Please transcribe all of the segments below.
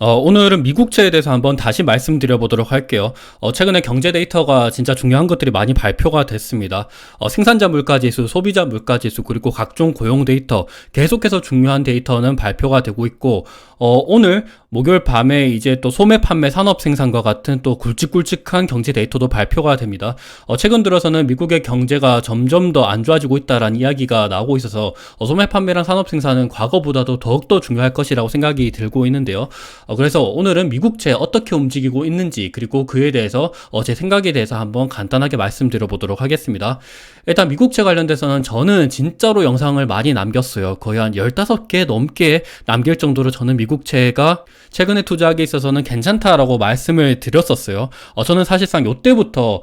오늘은 미국채에 대해서 한번 다시 말씀드려 보도록 할게요. 최근에 경제 데이터가 진짜 중요한 것들이 많이 발표가 됐습니다. 생산자 물가지수, 소비자 물가지수, 그리고 각종 고용 데이터, 계속해서 중요한 데이터는 발표가 되고 있고, 오늘 목요일 밤에 이제 또 소매 판매 산업 생산과 같은 또 굵직굵직한 경제 데이터도 발표가 됩니다. 최근 들어서는 미국의 경제가 점점 더 안 좋아지고 있다라는 이야기가 나오고 있어서 소매 판매랑 산업 생산은 과거보다도 더욱더 중요할 것이라고 생각이 들고 있는데요. 그래서 오늘은 미국채 어떻게 움직이고 있는지, 그리고 그에 대해서 제 생각에 대해서 한번 간단하게 말씀드려 보도록 하겠습니다. 일단 미국채 관련돼서는 저는 진짜로 영상을 많이 남겼어요. 거의 한 15개 넘게 남길 정도로 저는 미국채가 최근에 투자하기에 있어서는 괜찮다라고 말씀을 드렸었어요. 저는 사실상 이때부터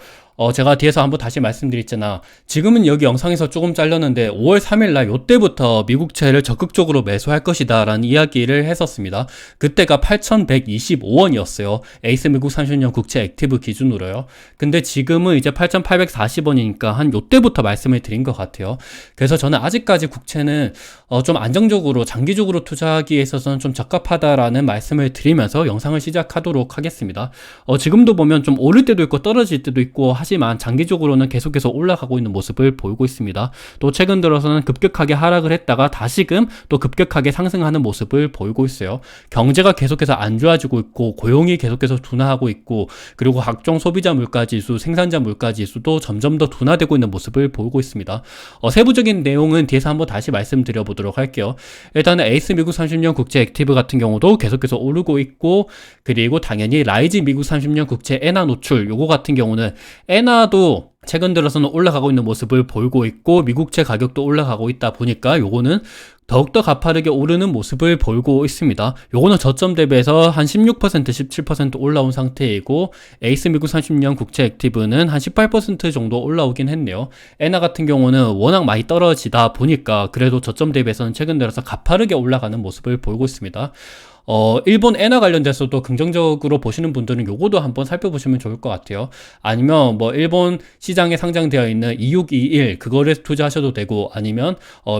제가 뒤에서 한번 다시 말씀드렸잖아. 지금은 여기 영상에서 조금 잘렸는데 5월 3일날 요때부터 미국채를 적극적으로 매수할 것이다 라는 이야기를 했었습니다. 그때가 8,125원이었어요. 에이스 미국 30년 국채 액티브 기준으로요. 근데 지금은 이제 8,840원이니까 한 요때부터 말씀을 드린 것 같아요. 그래서 저는 아직까지 국채는 좀 안정적으로 장기적으로 투자하기에 있어서는 좀 적합하다라는 말씀을 드리면서 영상을 시작하도록 하겠습니다. 지금도 보면 좀 오를 때도 있고 떨어질 때도 있고 하지만 장기적으로는 계속해서 올라가고 있는 모습을 보이고 있습니다. 또 최근 들어서는 급격하게 하락을 했다가 다시금 또 급격하게 상승하는 모습을 보이고 있어요. 경제가 계속해서 안 좋아지고 있고 고용이 계속해서 둔화하고 있고, 그리고 각종 소비자 물가지수, 생산자 물가지수도 점점 더 둔화되고 있는 모습을 보이고 있습니다. 세부적인 내용은 뒤에서 한번 다시 말씀드려 보도록 할게요. 일단은 에이스 미국 30년 국채 액티브 같은 경우도 계속해서 오르고 있고, 그리고 당연히 라이즈 미국 30년 국채 엔화 노출 요거 같은 경우는 엔화도 최근 들어서는 올라가고 있는 모습을 보이고 있고, 미국채 가격도 올라가고 있다 보니까 요거는 더욱더 가파르게 오르는 모습을 보이고 있습니다. 요거는 저점 대비해서 한 16%, 17% 올라온 상태이고, 에이스 미국 30년 국채 액티브는 한 18% 정도 올라오긴 했네요. 엔화 같은 경우는 워낙 많이 떨어지다 보니까 그래도 저점 대비해서는 최근 들어서 가파르게 올라가는 모습을 보이고 있습니다. 일본 엔화 관련돼서도 긍정적으로 보시는 분들은 요거도 한번 살펴보시면 좋을 것 같아요. 아니면 뭐 일본 시장에 상장되어 있는 2621 그거를 투자하셔도 되고, 아니면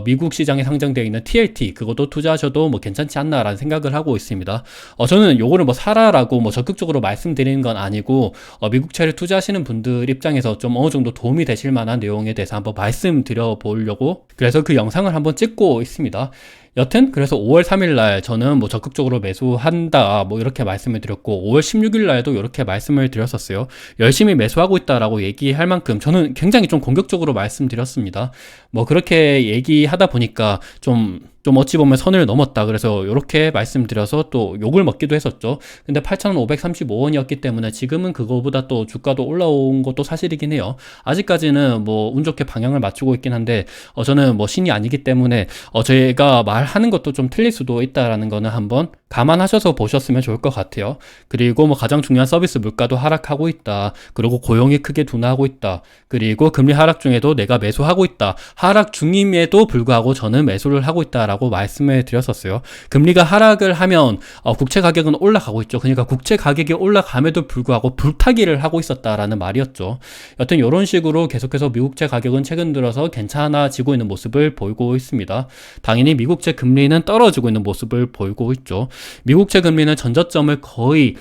미국 시장에 상장되어 있는 TLT 그것도 투자하셔도 뭐 괜찮지 않나라는 생각을 하고 있습니다. 저는 요거를 뭐 사라라고 뭐 적극적으로 말씀드리는 건 아니고, 미국채를 투자하시는 분들 입장에서 좀 어느 정도 도움이 되실 만한 내용에 대해서 한번 말씀드려 보려고 그래서 그 영상을 한번 찍고 있습니다. 여튼 그래서 5월 3일날 저는 뭐 적극적으로 매수한다 뭐 이렇게 말씀을 드렸고, 5월 16일날에도 이렇게 말씀을 드렸었어요. 열심히 매수하고 있다라고 얘기할 만큼 저는 굉장히 좀 공격적으로 말씀드렸습니다. 뭐 그렇게 얘기하다 보니까 좀 어찌 보면 선을 넘었다, 그래서 이렇게 말씀드려서 또 욕을 먹기도 했었죠. 근데 8,535원이었기 때문에 지금은 그거보다 또 주가도 올라온 것도 사실이긴 해요. 아직까지는 뭐 운 좋게 방향을 맞추고 있긴 한데, 저는 뭐 신이 아니기 때문에 제가 말하는 것도 좀 틀릴 수도 있다라는 거는 한번 감안하셔서 보셨으면 좋을 것 같아요. 그리고 뭐 가장 중요한 서비스 물가도 하락하고 있다, 그리고 고용이 크게 둔화하고 있다, 그리고 금리 하락 중에도 내가 매수하고 있다, 하락 중임에도 불구하고 저는 매수를 하고 있다라고 말씀을 드렸었어요. 금리가 하락을 하면 국채 가격은 올라가고 있죠. 그러니까 국채 가격이 올라감에도 불구하고 불타기를 하고 있었다라는 말이었죠. 여튼 이런 식으로 계속해서 미국채 가격은 최근 들어서 괜찮아지고 있는 모습을 보이고 있습니다. 당연히 미국채 금리는 떨어지고 있는 모습을 보이고 있죠. 미국채 금리는 전저점을 거의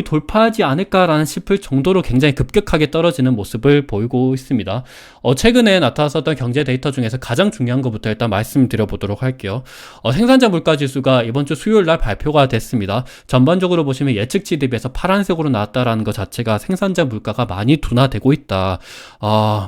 돌파하지 않을까라는 싶을 정도로 굉장히 급격하게 떨어지는 모습을 보이고 있습니다. 최근에 나타났었던 경제 데이터 중에서 가장 중요한 것부터 일단 말씀드려 보도록 할게요. 생산자 물가 지수가 이번 주 수요일 날 발표가 됐습니다. 전반적으로 보시면 예측치 대비해서 파란색으로 나왔다라는 것 자체가 생산자 물가가 많이 둔화되고 있다.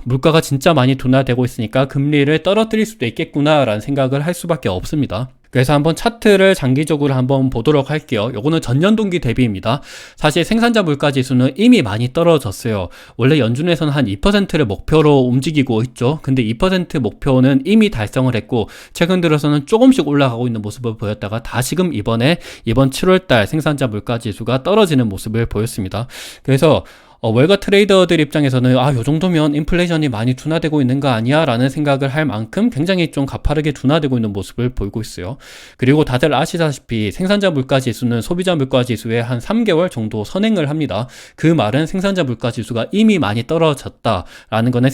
물가가 진짜 많이 둔화되고 있으니까 금리를 떨어뜨릴 수도 있겠구나라는 생각을 할 수밖에 없습니다. 그래서 한번 차트를 장기적으로 한번 보도록 할게요. 요거는 전년 동기 대비입니다. 사실 생산자 물가 지수는 이미 많이 떨어졌어요. 원래 연준에서는 한 2%를 목표로 움직이고 있죠. 근데 2% 목표는 이미 달성을 했고, 최근 들어서는 조금씩 올라가고 있는 모습을 보였다가 다시금 이번 7월달 생산자 물가 지수가 떨어지는 모습을 보였습니다. 그래서 외과 트레이더들 입장에서는 요 정도면 인플레이션이 많이 둔화되고 있는 거 아니야? 라는 생각을 할 만큼 굉장히 좀 가파르게 둔화되고 있는 모습을 보이고 있어요. 그리고 다들 아시다시피 생산자 물가 지수는 소비자 물가 지수에 한 3개월 정도 선행을 합니다. 그 말은 생산자 물가 지수가 이미 많이 떨어졌다라는 거는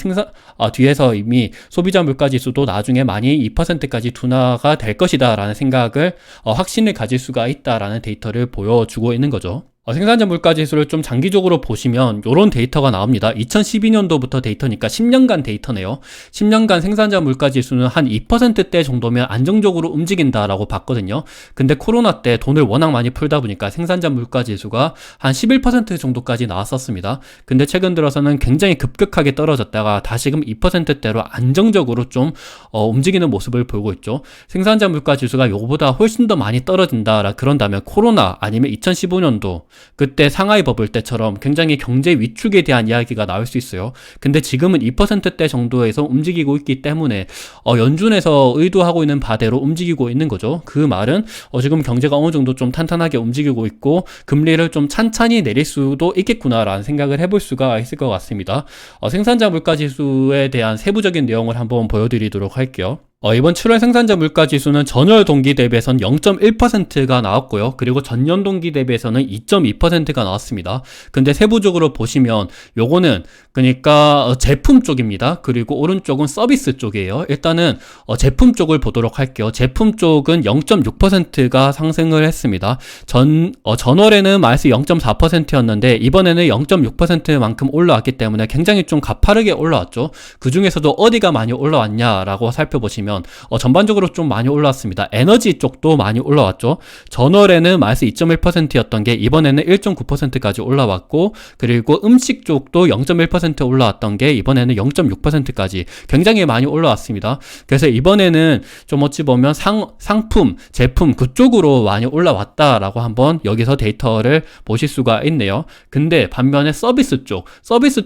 뒤에서 이미 소비자 물가 지수도 나중에 많이 2%까지 둔화가 될 것이다 라는 생각을 확신을 가질 수가 있다라는 데이터를 보여주고 있는 거죠. 생산자 물가 지수를 좀 장기적으로 보시면 이런 데이터가 나옵니다. 2012년도부터 데이터니까 10년간 데이터네요. 10년간 생산자 물가 지수는 한 2%대 정도면 안정적으로 움직인다라고 봤거든요. 근데 코로나 때 돈을 워낙 많이 풀다 보니까 생산자 물가 지수가 한 11% 정도까지 나왔었습니다. 근데 최근 들어서는 굉장히 급격하게 떨어졌다가 다시금 2%대로 안정적으로 좀 움직이는 모습을 보이고 있죠. 생산자 물가 지수가 요거보다 훨씬 더 많이 떨어진다 그런다면 코로나 아니면 2015년도 그때 상하이 버블 때처럼 굉장히 경제 위축에 대한 이야기가 나올 수 있어요. 근데 지금은 2%대 정도에서 움직이고 있기 때문에 연준에서 의도하고 있는 바대로 움직이고 있는 거죠. 그 말은 지금 경제가 어느 정도 좀 탄탄하게 움직이고 있고 금리를 좀 찬찬히 내릴 수도 있겠구나라는 생각을 해볼 수가 있을 것 같습니다. 생산자 물가 지수에 대한 세부적인 내용을 한번 보여드리도록 할게요. 이번 7월 생산자 물가 지수는 전월 동기 대비해서는 0.1%가 나왔고요. 그리고 전년 동기 대비해서는 2.2%가 나왔습니다. 근데 세부적으로 보시면 요거는 그러니까 제품 쪽입니다. 그리고 오른쪽은 서비스 쪽이에요. 일단은 제품 쪽을 보도록 할게요. 제품 쪽은 0.6%가 상승을 했습니다. 전월에는 마이너스 0.4%였는데 이번에는 0.6%만큼 올라왔기 때문에 굉장히 좀 가파르게 올라왔죠. 그 중에서도 어디가 많이 올라왔냐라고 살펴보시면 전반적으로 좀 많이 올라왔습니다. 에너지 쪽도 많이 올라왔죠. 전월에는 마이너스 2.1%였던 게 이번에는 1.9%까지 올라왔고 그리고 음식 쪽도 0.1% 올라왔던 게 이번에는 0.6%까지 굉장히 많이 올라왔습니다. 그래서 이번에는 좀 어찌 보면 상품, 제품 그쪽으로 많이 올라왔다라고 한번 여기서 데이터를 보실 수가 있네요. 근데 반면에 서비스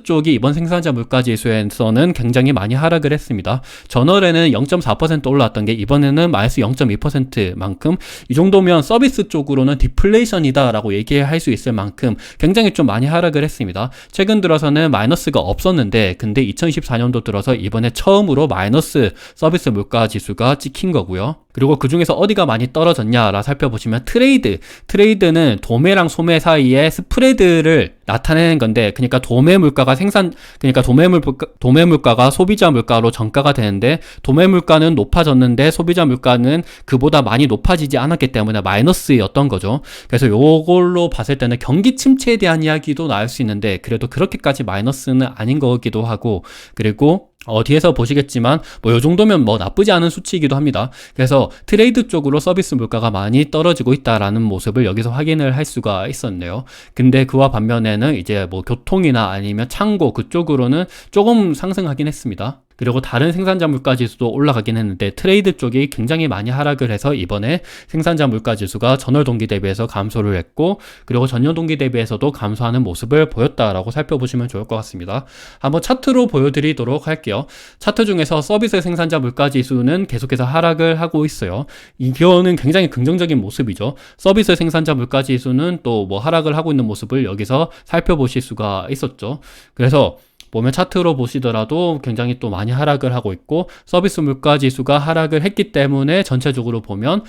쪽이 이번 생산자 물가 지수에서는 굉장히 많이 하락을 했습니다. 전월에는 0.4% 올라왔던 게 이번에는 마이너스 0.2%만큼 이 정도면 서비스 쪽으로는 디플레이션이다 라고 얘기할 수 있을 만큼 굉장히 좀 많이 하락을 했습니다. 최근 들어서는 마이너스가 없었는데 근데 2024년도 들어서 이번에 처음으로 마이너스 서비스 물가 지수가 찍힌 거고요. 그리고 그 중에서 어디가 많이 떨어졌냐라 살펴보시면 트레이드는 도매랑 소매 사이의 스프레드를 나타내는 건데 그러니까 도매 물가가 소비자 물가로 전가가 되는데 도매 물가는 높아졌는데 소비자 물가는 그보다 많이 높아지지 않았기 때문에 마이너스였던 거죠. 그래서 요걸로 봤을 때는 경기 침체에 대한 이야기도 나올 수 있는데 그래도 그렇게까지 마이너스는 아닌 거기도 하고 그리고 뒤에서 보시겠지만 요 정도면 나쁘지 않은 수치이기도 합니다. 그래서 트레이드 쪽으로 서비스 물가가 많이 떨어지고 있다라는 모습을 여기서 확인을 할 수가 있었네요. 근데 그와 반면에는 이제 교통이나 아니면 창고 그쪽으로는 조금 상승하긴 했습니다. 그리고 다른 생산자 물가 지수도 올라가긴 했는데 트레이드 쪽이 굉장히 많이 하락을 해서 이번에 생산자 물가 지수가 전월 동기 대비해서 감소를 했고 그리고 전년 동기 대비해서도 감소하는 모습을 보였다라고 살펴보시면 좋을 것 같습니다. 한번 차트로 보여드리도록 할게요. 차트 중에서 서비스 생산자 물가 지수는 계속해서 하락을 하고 있어요. 이거는 굉장히 긍정적인 모습이죠. 서비스 생산자 물가 지수는 또 하락을 하고 있는 모습을 여기서 살펴보실 수가 있었죠. 그래서 보면 차트로 보시더라도 굉장히 또 많이 하락을 하고 있고 서비스 물가 지수가 하락을 했기 때문에 전체적으로 보면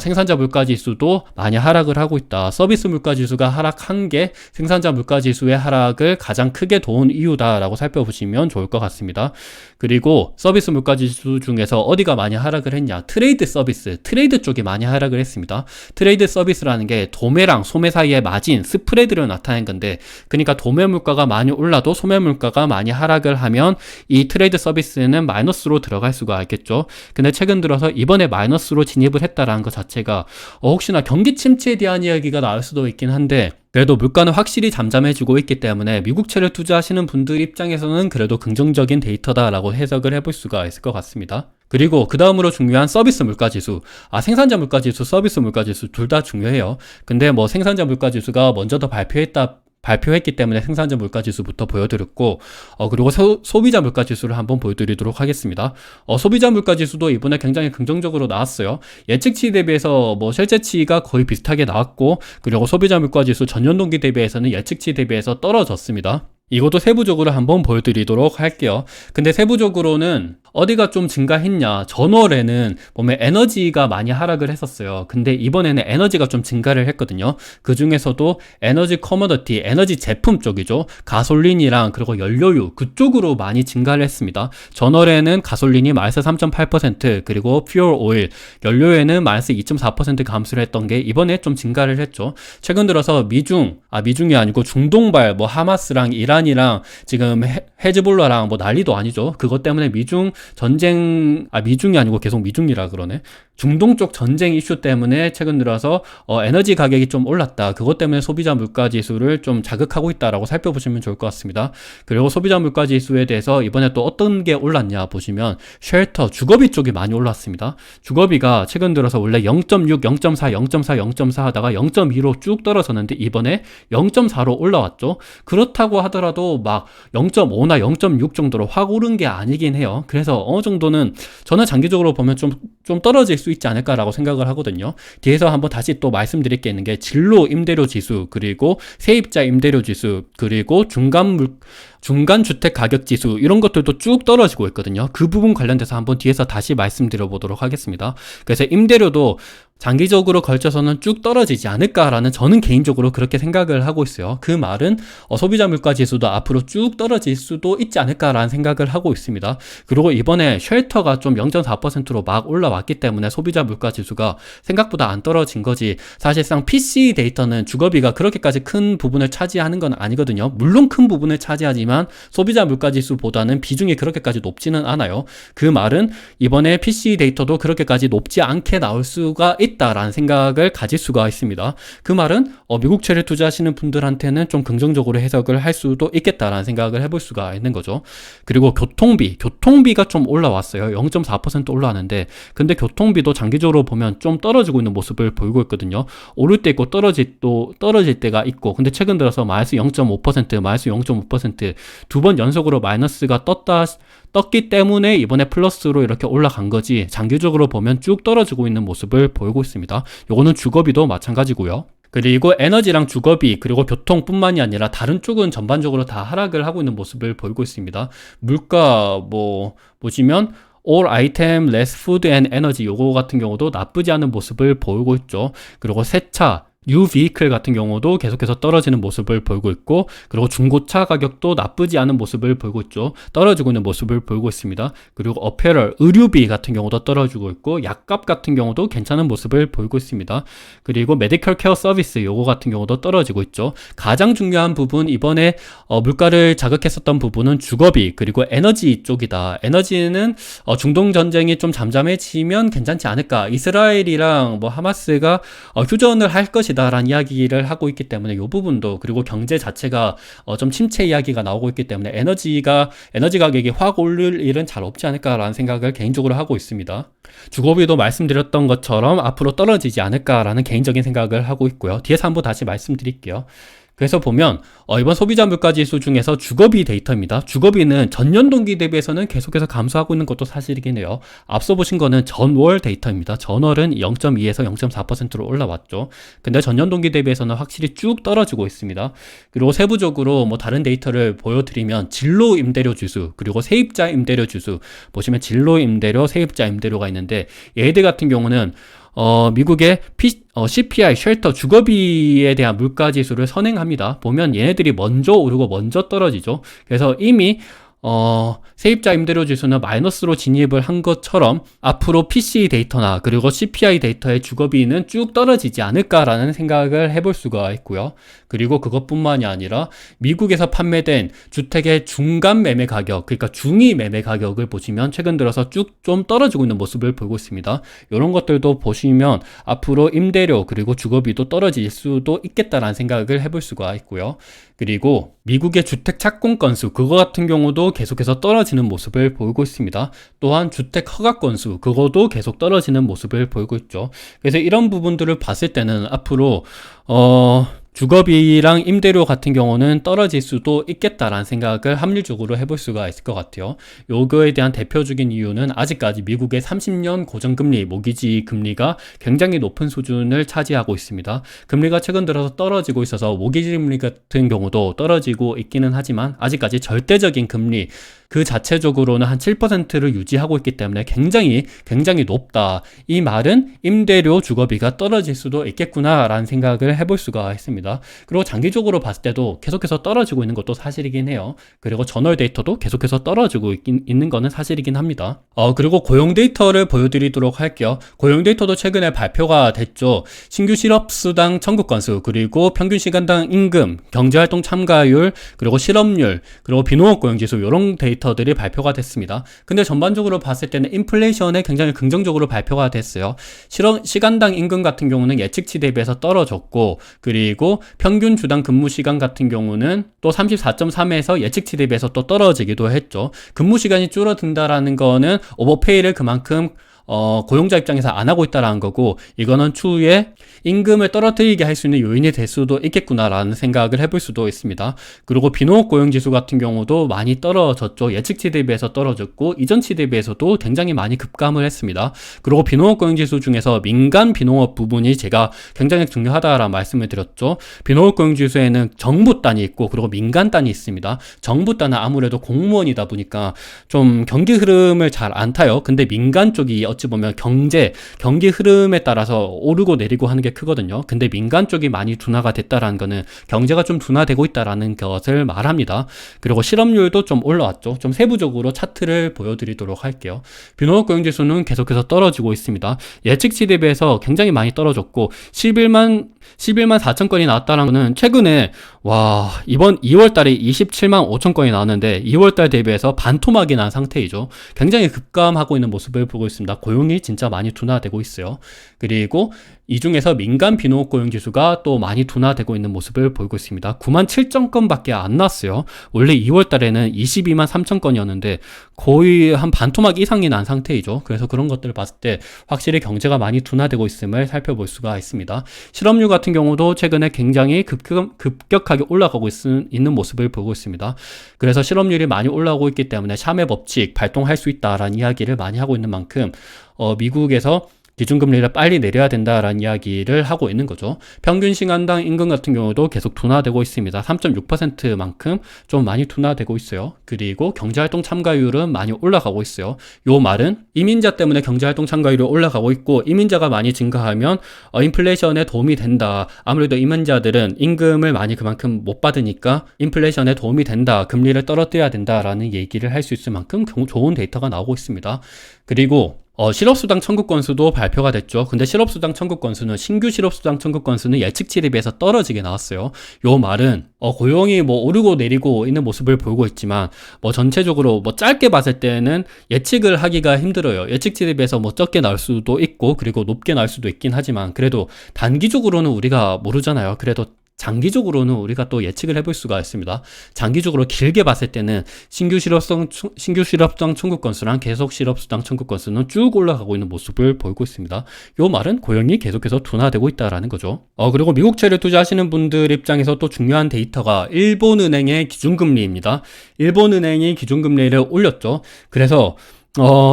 생산자 물가 지수도 많이 하락을 하고 있다. 서비스 물가 지수가 하락한 게 생산자 물가 지수의 하락을 가장 크게 도운 이유다라고 살펴보시면 좋을 것 같습니다. 그리고 서비스 물가 지수 중에서 어디가 많이 하락을 했냐? 트레이드 쪽이 많이 하락을 했습니다. 트레이드 서비스라는 게 도매랑 소매 사이의 마진, 스프레드를 나타낸 건데 그러니까 도매 물가가 많이 올라도 소매 물가가 많이 하락을 하면 이 트레이드 서비스는 마이너스로 들어갈 수가 있겠죠. 근데 최근 들어서 이번에 마이너스로 진입을 했다라는 것 자체가 혹시나 경기 침체에 대한 이야기가 나올 수도 있긴 한데 그래도 물가는 확실히 잠잠해지고 있기 때문에 미국채를 투자하시는 분들 입장에서는 그래도 긍정적인 데이터다라고 해석을 해볼 수가 있을 것 같습니다. 그리고 그 다음으로 중요한 서비스 물가 지수. 생산자 물가 지수, 서비스 물가 지수 둘 다 중요해요. 근데 생산자 물가 지수가 먼저 더 발표했다 발표했기 때문에 생산자 물가지수부터 보여드렸고, 그리고 소비자 물가지수를 한번 보여드리도록 하겠습니다. 소비자 물가지수도 이번에 굉장히 긍정적으로 나왔어요. 예측치 대비해서 뭐 실제치가 거의 비슷하게 나왔고, 그리고 소비자 물가지수 전년 동기 대비해서는 예측치 대비해서 떨어졌습니다. 이것도 세부적으로 한번 보여드리도록 할게요. 근데 세부적으로는 어디가 좀 증가했냐, 전월에는 보면 에너지가 많이 하락을 했었어요. 근데 이번에는 에너지가 좀 증가를 했거든요. 그 중에서도 에너지 커머더티, 에너지 제품 쪽이죠. 가솔린이랑 그리고 연료유 그쪽으로 많이 증가를 했습니다. 전월에는 가솔린이 마이너스 3.8%, 그리고 퓨얼 오일, 연료에는 마이너스 2.4% 감소를 했던 게 이번에 좀 증가를 했죠. 최근 들어서 미중이 아니고 중동발, 뭐 하마스랑 이란이랑 지금 헤즈볼라랑 뭐 난리도 아니죠. 그것 때문에 미중이 아니고 계속 미중이라 그러네. 중동 쪽 전쟁 이슈 때문에 최근 들어서 에너지 가격이 좀 올랐다. 그것 때문에 소비자 물가 지수를 좀 자극하고 있다라고 살펴보시면 좋을 것 같습니다. 그리고 소비자 물가 지수에 대해서 이번에 또 어떤 게 올랐냐 보시면 쉘터, 주거비 쪽이 많이 올랐습니다. 주거비가 최근 들어서 원래 0.6, 0.4, 0.4, 0.4 하다가 0.2로 쭉 떨어졌는데 이번에 0.4로 올라왔죠. 그렇다고 하더라도 막 0.5나 0.6 정도로 확 오른 게 아니긴 해요. 그래서 어느 정도는 저는 장기적으로 보면 좀 떨어질 수 있지 않을까라고 생각을 하거든요. 뒤에서 한번 다시 또 말씀드릴 게 있는 게 진로 임대료 지수, 그리고 세입자 임대료 지수, 그리고 중간 주택 가격 지수, 이런 것들도 쭉 떨어지고 있거든요. 그 부분 관련돼서 한번 뒤에서 다시 말씀드려 보도록 하겠습니다. 그래서 임대료도 장기적으로 걸쳐서는 쭉 떨어지지 않을까라는, 저는 개인적으로 그렇게 생각을 하고 있어요. 그 말은 소비자 물가 지수도 앞으로 쭉 떨어질 수도 있지 않을까라는 생각을 하고 있습니다. 그리고 이번에 쉘터가 좀 0.4%로 막 올라왔기 때문에 소비자 물가 지수가 생각보다 안 떨어진 거지, 사실상 PC 데이터는 주거비가 그렇게까지 큰 부분을 차지하는 건 아니거든요. 물론 큰 부분을 차지하지만 소비자 물가 지수보다는 비중이 그렇게까지 높지는 않아요. 그 말은 이번에 PC 데이터도 그렇게까지 높지 않게 나올 수가 있다라는 생각을 가질 수가 있습니다. 그 말은 미국채를 투자하시는 분들한테는 좀 긍정적으로 해석을 할 수도 있겠다라는 생각을 해볼 수가 있는 거죠. 그리고 교통비가 좀 올라왔어요. 0.4% 올라왔는데, 근데 교통비도 장기적으로 보면 좀 떨어지고 있는 모습을 보이고 있거든요. 오를 때 있고 떨어질 때가 있고, 근데 최근 들어서 마이너스 0.5%, 마이너스 0.5% 두 번 연속으로 마이너스가 떴기 때문에 이번에 플러스로 이렇게 올라간 거지, 장기적으로 보면 쭉 떨어지고 있는 모습을 보이고 있습니다. 요거는 주거비도 마찬가지고요. 그리고 에너지랑 주거비, 그리고 교통뿐만이 아니라 다른 쪽은 전반적으로 다 하락을 하고 있는 모습을 보이고 있습니다. 물가 보시면 All item less food and energy, 요거 같은 경우도 나쁘지 않은 모습을 보이고 있죠. 그리고 새차, 뉴 비이클 같은 경우도 계속해서 떨어지는 모습을 보이고 있고, 그리고 중고차 가격도 나쁘지 않은 모습을 보이고 있죠. 떨어지고 있는 모습을 보이고 있습니다. 그리고 어페럴, 의류비 같은 경우도 떨어지고 있고, 약값 같은 경우도 괜찮은 모습을 보이고 있습니다. 그리고 메디컬 케어 서비스, 요거 같은 경우도 떨어지고 있죠. 가장 중요한 부분, 이번에 물가를 자극했었던 부분은 주거비, 그리고 에너지 쪽이다. 에너지는 중동 전쟁이 좀 잠잠해지면 괜찮지 않을까, 이스라엘이랑 하마스가 휴전을 할 것이 라는 이야기를 하고 있기 때문에 이 부분도, 그리고 경제 자체가 좀 침체 이야기가 나오고 있기 때문에 에너지 가격이 확 오를 일은 잘 없지 않을까라는 생각을 개인적으로 하고 있습니다. 주거비도 말씀드렸던 것처럼 앞으로 떨어지지 않을까라는 개인적인 생각을 하고 있고요. 뒤에서 한번 다시 말씀드릴게요. 그래서 보면 이번 소비자 물가 지수 중에서 주거비 데이터입니다. 주거비는 전년 동기 대비해서는 계속해서 감소하고 있는 것도 사실이긴 해요. 앞서 보신 거는 전월 데이터입니다. 전월은 0.2에서 0.4%로 올라왔죠. 근데 전년 동기 대비해서는 확실히 쭉 떨어지고 있습니다. 그리고 세부적으로 다른 데이터를 보여드리면 진로 임대료 지수, 그리고 세입자 임대료 지수 보시면 진로 임대료, 세입자 임대료가 있는데, 얘들 같은 경우는 미국의 CPI, 쉘터, 주거비에 대한 물가지수를 선행합니다. 보면 얘네들이 먼저 오르고 먼저 떨어지죠. 그래서 이미 세입자 임대료 지수는 마이너스로 진입을 한 것처럼 앞으로 PC 데이터나 그리고 CPI 데이터의 주거비는 쭉 떨어지지 않을까라는 생각을 해볼 수가 있고요. 그리고 그것뿐만이 아니라 미국에서 판매된 주택의 중간 매매 가격, 그러니까 중위 매매 가격을 보시면 최근 들어서 쭉 좀 떨어지고 있는 모습을 보이고 있습니다. 이런 것들도 보시면 앞으로 임대료 그리고 주거비도 떨어질 수도 있겠다라는 생각을 해볼 수가 있고요. 그리고 미국의 주택 착공 건수, 그거 같은 경우도 계속해서 떨어지는 모습을 보이고 있습니다. 또한 주택 허가 건수, 그거도 계속 떨어지는 모습을 보이고 있죠. 그래서 이런 부분들을 봤을 때는 앞으로 주거비랑 임대료 같은 경우는 떨어질 수도 있겠다라는 생각을 합리적으로 해볼 수가 있을 것 같아요. 요거에 대한 대표적인 이유는 아직까지 미국의 30년 고정금리, 모기지 금리가 굉장히 높은 수준을 차지하고 있습니다. 금리가 최근 들어서 떨어지고 있어서 모기지 금리 같은 경우도 떨어지고 있기는 하지만 아직까지 절대적인 금리 그 자체적으로는 한 7%를 유지하고 있기 때문에 굉장히 높다. 이 말은 임대료 주거비가 떨어질 수도 있겠구나라는 생각을 해볼 수가 있습니다. 그리고 장기적으로 봤을 때도 계속해서 떨어지고 있는 것도 사실이긴 해요. 그리고 전월 데이터도 계속해서 떨어지고 있는 거는 사실이긴 합니다. 그리고 고용 데이터를 보여드리도록 할게요. 고용 데이터도 최근에 발표가 됐죠. 신규 실업수당 청구 건수, 그리고 평균 시간당 임금, 경제활동 참가율, 그리고 실업률, 그리고 비농업 고용지수 이런 데이터들이 발표가 됐습니다. 근데 전반적으로 봤을 때는 인플레이션에 굉장히 긍정적으로 발표가 됐어요. 시간당 임금 같은 경우는 예측치 대비해서 떨어졌고, 그리고 평균 주당 근무 시간 같은 경우는 또 34.3에서 예측치 대비해서 또 떨어지기도 했죠. 근무 시간이 줄어든다라는 거는 오버페이를 그만큼 고용자 입장에서 안 하고 있다라는 거고, 이거는 추후에 임금을 떨어뜨리게 할 수 있는 요인이 될 수도 있겠구나라는 생각을 해볼 수도 있습니다. 그리고 비농업 고용지수 같은 경우도 많이 떨어졌죠. 예측치 대비해서 떨어졌고, 이전치 대비해서도 굉장히 많이 급감을 했습니다. 그리고 비농업 고용지수 중에서 민간 비농업 부분이 제가 굉장히 중요하다라는 말씀을 드렸죠. 비농업 고용지수에는 정부 단이 있고, 그리고 민간 단이 있습니다. 정부 단은 아무래도 공무원이다 보니까 좀 경기 흐름을 잘 안 타요. 근데 민간 쪽이 어찌 보면 경기 흐름에 따라서 오르고 내리고 하는 게 크거든요. 근데 민간 쪽이 많이 둔화가 됐다라는 거는 경제가 좀 둔화되고 있다라는 것을 말합니다. 그리고 실업률도 좀 올라왔죠. 좀 세부적으로 차트를 보여드리도록 할게요. 비농업 고용지수는 계속해서 떨어지고 있습니다. 예측치 대비해서 굉장히 많이 떨어졌고, 11만 4천 건이 나왔다는 거는 최근에 이번 2월 달에 27만 5천 건이 나왔는데 2월 달 대비해서 반토막이 난 상태이죠. 굉장히 급감하고 있는 모습을 보고 있습니다. 고용이 진짜 많이 둔화되고 있어요. 그리고 이 중에서 민간 비농업 고용 지수가 또 많이 둔화되고 있는 모습을 보이고 있습니다. 9만 7천 건밖에 안 났어요. 원래 2월 달에는 22만 3천 건이었는데 거의 한 반토막 이상이 난 상태이죠. 그래서 그런 것들을 봤을 때 확실히 경제가 많이 둔화되고 있음을 살펴볼 수가 있습니다. 실업률 같은 경우도 최근에 굉장히 급격하게 올라가고 있는 모습을 보고 있습니다. 그래서 실업률이 많이 올라오고 있기 때문에 샤메 법칙 발동할 수 있다라는 이야기를 많이 하고 있는 만큼 미국에서 기준금리를 빨리 내려야 된다라는 이야기를 하고 있는 거죠. 평균 시간당 임금 같은 경우도 계속 둔화되고 있습니다. 3.6%만큼 좀 많이 둔화되고 있어요. 그리고 경제활동 참가율은 많이 올라가고 있어요. 요 말은 이민자 때문에 경제활동 참가율이 올라가고 있고, 이민자가 많이 증가하면 인플레이션에 도움이 된다. 아무래도 이민자들은 임금을 많이 그만큼 못 받으니까 인플레이션에 도움이 된다. 금리를 떨어뜨려야 된다라는 얘기를 할 수 있을 만큼 좋은 데이터가 나오고 있습니다. 그리고 실업수당 청구 건수도 발표가 됐죠. 근데 실업수당 청구 건수는 신규 실업수당 청구 건수는 예측치 대비해서 떨어지게 나왔어요. 요 말은 고용이 오르고 내리고 있는 모습을 보이고 있지만 전체적으로 짧게 봤을 때는 예측을 하기가 힘들어요. 예측치 대비해서 적게 나올 수도 있고, 그리고 높게 나올 수도 있긴 하지만 그래도 단기적으로는 우리가 모르잖아요. 그래도 장기적으로는 우리가 또 예측을 해볼 수가 있습니다. 장기적으로 길게 봤을 때는 신규 실업수당 청구 건수랑 계속 실업수당 청구 건수는 쭉 올라가고 있는 모습을 보이고 있습니다. 이 말은 고용이 계속해서 둔화되고 있다라는 거죠. 그리고 미국채를 투자하시는 분들 입장에서 또 중요한 데이터가 일본은행의 기준금리입니다. 일본은행이 기준금리를 올렸죠. 그래서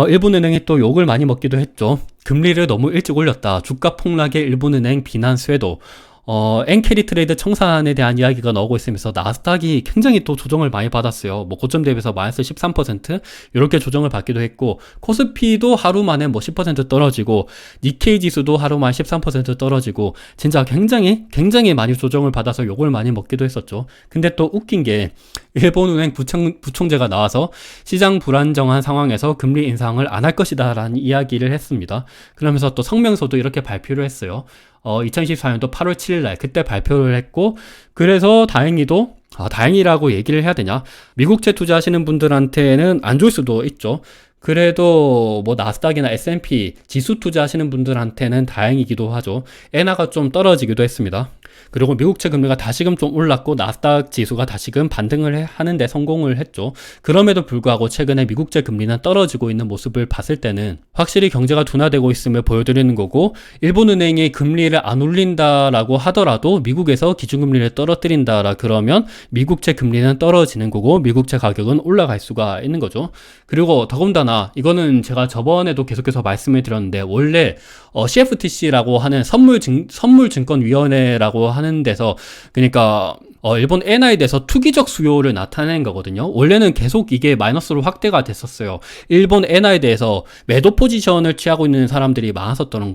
일본은행이 또 욕을 많이 먹기도 했죠. 금리를 너무 일찍 올렸다. 주가 폭락에 일본은행 비난 쇄도. 엔캐리 트레이드 청산에 대한 이야기가 나오고 있으면서 나스닥이 굉장히 또 조정을 많이 받았어요. 고점 대비해서 마이너스 13% 이렇게 조정을 받기도 했고, 코스피도 하루 만에 10% 떨어지고, 니케이 지수도 하루 만에 13% 떨어지고, 진짜 굉장히 많이 조정을 받아서 욕을 많이 먹기도 했었죠. 근데 또 웃긴 게 일본은행 부총재가 나와서 시장 불안정한 상황에서 금리 인상을 안 할 것이다 라는 이야기를 했습니다. 그러면서 또 성명서도 이렇게 발표를 했어요. 2024년도 8월 7일날 그때 발표를 했고, 그래서 다행이라고 얘기를 해야 되냐, 미국채 투자하시는 분들한테는 안 좋을 수도 있죠. 그래도 나스닥이나 S&P 지수 투자하시는 분들한테는 다행이기도 하죠. 엔화가 좀 떨어지기도 했습니다. 그리고 미국채 금리가 다시금 좀 올랐고 나스닥 지수가 다시금 반등을 하는데 성공을 했죠. 그럼에도 불구하고 최근에 미국채 금리는 떨어지고 있는 모습을 봤을 때는 확실히 경제가 둔화되고 있음을 보여드리는 거고, 일본은행이 금리를 안 올린다라고 하더라도 미국에서 기준금리를 떨어뜨린다라 그러면 미국채 금리는 떨어지는 거고 미국채 가격은 올라갈 수가 있는 거죠. 그리고 더군다나 이거는 제가 저번에도 계속해서 말씀을 드렸는데, 원래 CFTC라고 하는 선물증권위원회라고 하는 데서, 그러니까 일본 엔화에 대해서 투기적 수요를 나타낸 거거든요. 원래는 계속 이게 마이너스로 확대가 됐었어요. 일본 엔화에 대해서 매도 포지션을 취하고 있는 사람들이 많았었던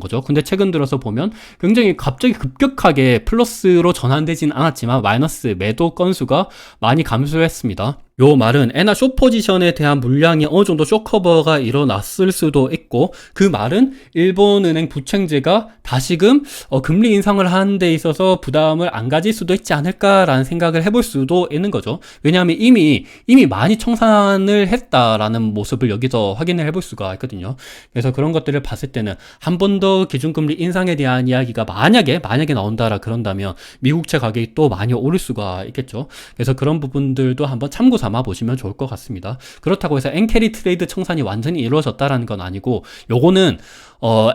거죠. 근데 최근 들어서 보면 굉장히 갑자기 급격하게 플러스로 전환되진 않았지만 마이너스 매도 건수가 많이 감소했습니다. 요 말은 엔화 숏 포지션에 대한 물량이 어느 정도 숏 커버가 일어났을 수도 있고, 그 말은 일본은행 부채제가 다시금 금리 인상을 하는 데 있어서 부담을 안 가질 수도 있지 않을까라는 생각을 해볼 수도 있는 거죠. 왜냐하면 이미 많이 청산을 했다라는 모습을 여기서 확인을 해볼 수가 있거든요. 그래서 그런 것들을 봤을 때는 한 번 더 기준금리 인상에 대한 이야기가 만약에 나온다라 그런다면 미국채 가격이 또 많이 오를 수가 있겠죠. 그래서 그런 부분들도 한번 참고 삼아 보시면 좋을 것 같습니다. 그렇다고 해서 엔캐리 트레이드 청산이 완전히 이루어졌다라는 건 아니고, 요거는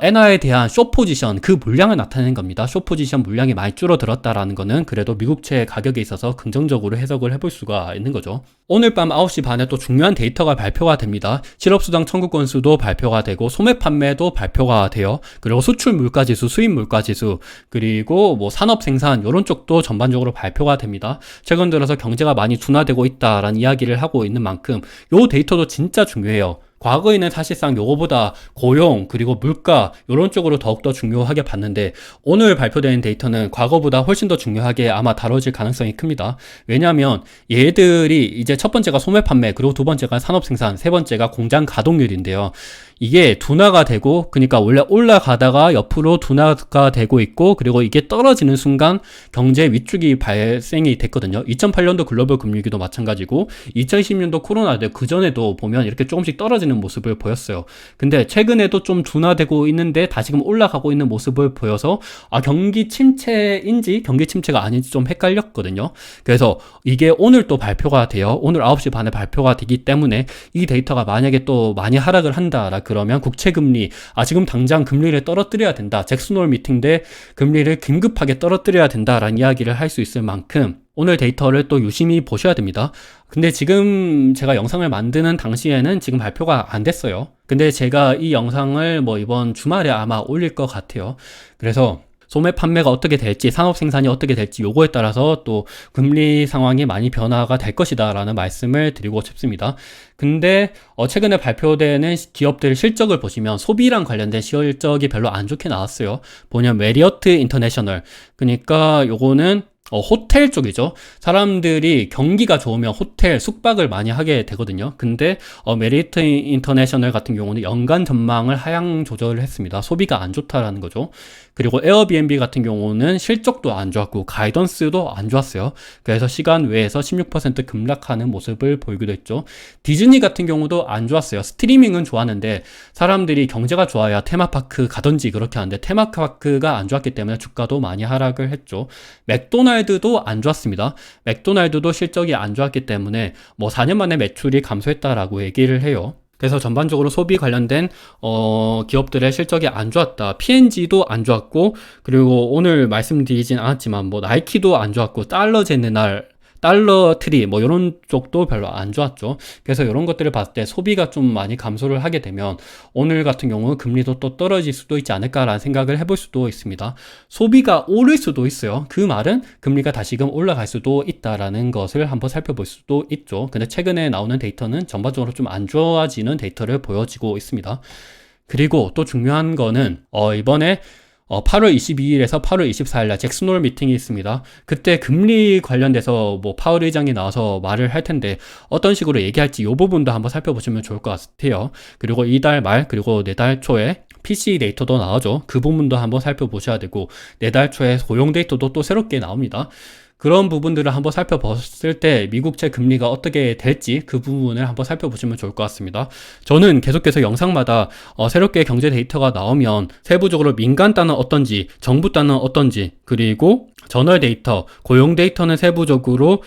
엔화에 대한 숏 포지션, 그 물량을 나타내는 겁니다. 숏 포지션 물량이 많이 줄어들었다라는 거는 그래도 미국채 가격에 있어서 긍정적으로 해석을 해볼 수가 있는 거죠. 오늘 밤 9시 반에 또 중요한 데이터가 발표가 됩니다. 실업수당 청구 건수도 발표가 되고 소매 판매도 발표가 돼요. 그리고 수출 물가지수, 수입 물가지수, 그리고 뭐 산업 생산 이런 쪽도 전반적으로 발표가 됩니다. 최근 들어서 경제가 많이 둔화되고 있다라는 이야기를 하고 있는 만큼 요 데이터도 진짜 중요해요. 과거에는 사실상 요거보다 고용 그리고 물가 이런 쪽으로 더욱더 중요하게 봤는데, 오늘 발표된 데이터는 과거보다 훨씬 더 중요하게 아마 다뤄질 가능성이 큽니다. 왜냐하면 얘들이 이제 첫 번째가 소매 판매, 그리고 두 번째가 산업 생산, 세 번째가 공장 가동률인데요. 이게 둔화가 되고, 그러니까 원래 올라가다가 옆으로 둔화가 되고 있고, 그리고 이게 떨어지는 순간 경제 위축이 발생이 됐거든요. 2008년도 글로벌 금융위기도 마찬가지고 2020년도 코로나 때 그전에도 보면 이렇게 조금씩 떨어지는 모습을 보였어요. 근데 최근에도 좀 둔화되고 있는데 다시금 올라가고 있는 모습을 보여서 경기 침체인지 경기 침체가 아닌지 좀 헷갈렸거든요. 그래서 이게 오늘 또 발표가 돼요. 오늘 9시 반에 발표가 되기 때문에 이 데이터가 만약에 또 많이 하락을 한다라 그러면 국채금리, 지금 당장 금리를 떨어뜨려야 된다, 잭슨홀 미팅 때 금리를 긴급하게 떨어뜨려야 된다라는 이야기를 할 수 있을 만큼 오늘 데이터를 또 유심히 보셔야 됩니다. 근데 지금 제가 영상을 만드는 당시에는 지금 발표가 안 됐어요. 근데 제가 이 영상을 뭐 이번 주말에 아마 올릴 것 같아요. 그래서 소매 판매가 어떻게 될지, 산업 생산이 어떻게 될지 요거에 따라서 또 금리 상황이 많이 변화가 될 것이다 라는 말씀을 드리고 싶습니다. 근데 최근에 발표되는 기업들 실적을 보시면 소비랑 관련된 실적이 별로 안 좋게 나왔어요. 뭐냐면 메리어트 인터내셔널, 그러니까 요거는 호텔 쪽이죠. 사람들이 경기가 좋으면 호텔, 숙박을 많이 하게 되거든요. 근데 메리어트 인터내셔널 같은 경우는 연간 전망을 하향 조절을 했습니다. 소비가 안 좋다라는 거죠. 그리고 에어비앤비 같은 경우는 실적도 안 좋았고 가이던스도 안 좋았어요. 그래서 시간 외에서 16% 급락하는 모습을 보이기도 했죠. 디즈니 같은 경우도 안 좋았어요. 스트리밍은 좋았는데 사람들이 경제가 좋아야 테마파크 가든지 그렇게 하는데 테마파크가 안 좋았기 때문에 주가도 많이 하락을 했죠. 맥도날드도 안 좋았습니다. 맥도날드도 실적이 안 좋았기 때문에 뭐 4년 만에 매출이 감소했다라고 얘기를 해요. 그래서 전반적으로 소비 관련된 기업들의 실적이 안 좋았다. P&G도 안 좋았고, 그리고 오늘 말씀드리진 않았지만 뭐 나이키도 안 좋았고, 달러 제네럴, 달러 트리 뭐 이런 쪽도 별로 안 좋았죠. 그래서 이런 것들을 봤을 때 소비가 좀 많이 감소를 하게 되면 오늘 같은 경우 금리도 또 떨어질 수도 있지 않을까라는 생각을 해볼 수도 있습니다. 소비가 오를 수도 있어요. 그 말은 금리가 다시금 올라갈 수도 있다라는 것을 한번 살펴볼 수도 있죠. 근데 최근에 나오는 데이터는 전반적으로 좀 안 좋아지는 데이터를 보여지고 있습니다. 그리고 또 중요한 거는 이번에 8월 22일에서 8월 24일 날 잭슨홀 미팅이 있습니다. 그때 금리 관련돼서 뭐 파월 의장이 나와서 말을 할 텐데 어떤 식으로 얘기할지 이 부분도 한번 살펴보시면 좋을 것 같아요. 그리고 이달 말 그리고 내달 초에 PCE 데이터도 나오죠. 그 부분도 한번 살펴보셔야 되고 내달 초에 고용 데이터도 또 새롭게 나옵니다. 그런 부분들을 한번 살펴봤을 때 미국채 금리가 어떻게 될지 그 부분을 한번 살펴보시면 좋을 것 같습니다. 저는 계속해서 영상마다 새롭게 경제 데이터가 나오면 세부적으로 민간 단은 어떤지, 정부 단은 어떤지, 그리고 저널 데이터, 고용 데이터는 세부적으로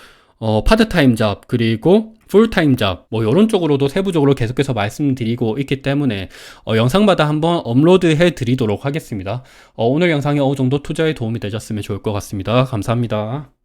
파트타임 잡, 그리고 풀타임 잡, 뭐 이런 쪽으로도 세부적으로 계속해서 말씀드리고 있기 때문에 영상마다 한번 업로드해 드리도록 하겠습니다. 오늘 영상이 어느 정도 투자에 도움이 되셨으면 좋을 것 같습니다. 감사합니다.